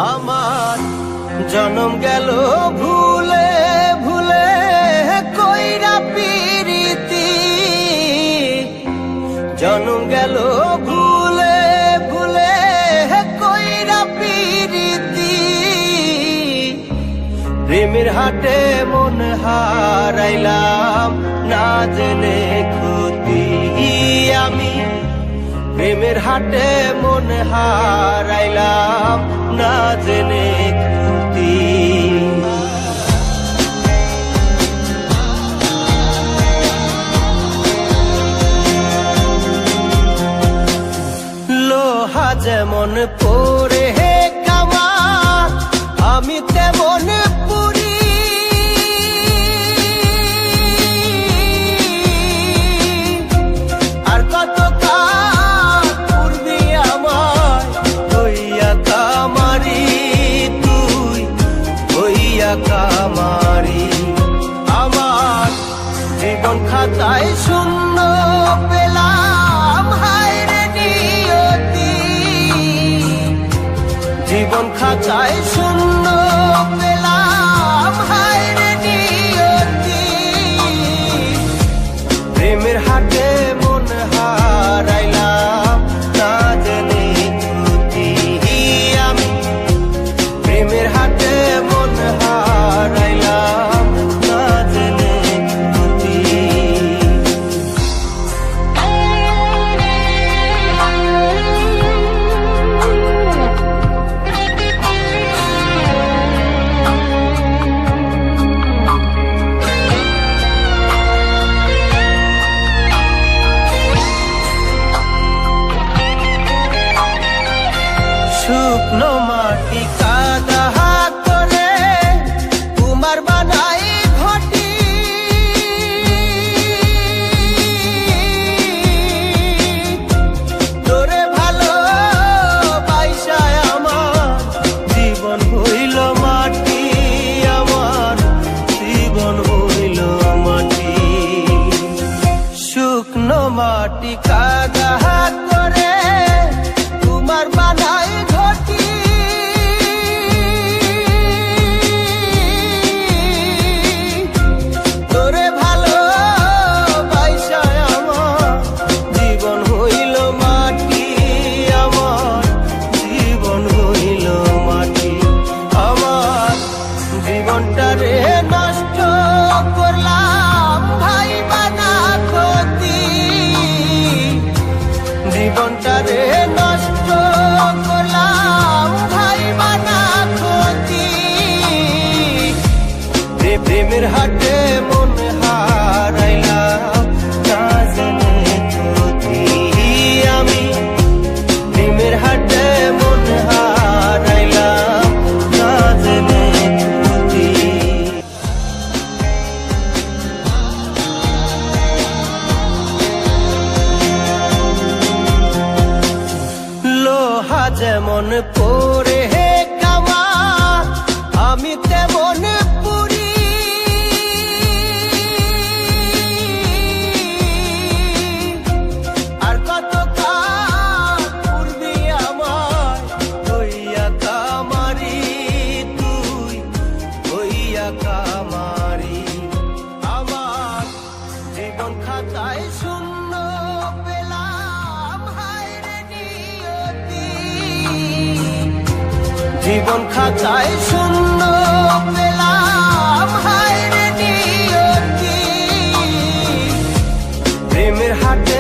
আমার জনম গেল ভুলে ভুলে কইরা পিরিতি, জনম গেল ভুলে ভুলে কইরা পিরিতি। প্রেমের হাটে মন হারাইলাম না জেনে ক্ষতি আমি, প্রেমের হাটে মন হারাইলাম না জেনে ক্ষতি। লোহা যেমন পরে হে কামার, আমি তেমন পুরি। আর কত কাল পূর্বি আমার হইয়া কামারি, তুই হইয়া কামারি। আমার জীবন খাতায় শূন্য পেলাম হায়রে নিয়তি, জীবন খাতায় শূন্য পেলাম হায়রে নিয়তি। প্রেমের হাটে মন হারাইলাম না জেনে ক্ষতি আমি, প্রেমের হাটে মন হারাইলাম না জেনে ক্ষতি। শুকনো মাটি কাদা করে তোমার বানাই ঘটি, তোরে ভালো বাইসায় আমার জীবন হইল মাটি, আমার জীবন হইল মাটি। শুকনো মাটি কাদা করে তোমার বানাই ঘটি, তোরে ভালো বাইসায় আমার জীবন হইল মাটি, আমার জীবন হইল মাটি। আমার জীবনটারে নষ্ট করলাম ভাই বানা ক্ষতি, জীবনটারে নষ্ট করলাম ভাই বানা ক্ষতি। প্রেমের হাটে মন হারাইলাম না জেনে ক্ষতি আমি, প্রেমের হাটে মন হারাইলাম না জেনে ক্ষতি। লোহা যেমন পরে হে কামার, আমি তেমন পুরি। আর কত কাল পূর্বি আমার হইয়া কামারি, তুই হইয়া কামারি। আমার জীবন খাতায় শূন্য পেলাম হায়রে নিয়তি, জীবন খাতায় শূন্য পেলাম হায়রে নিয়তি। প্রেমের হাটে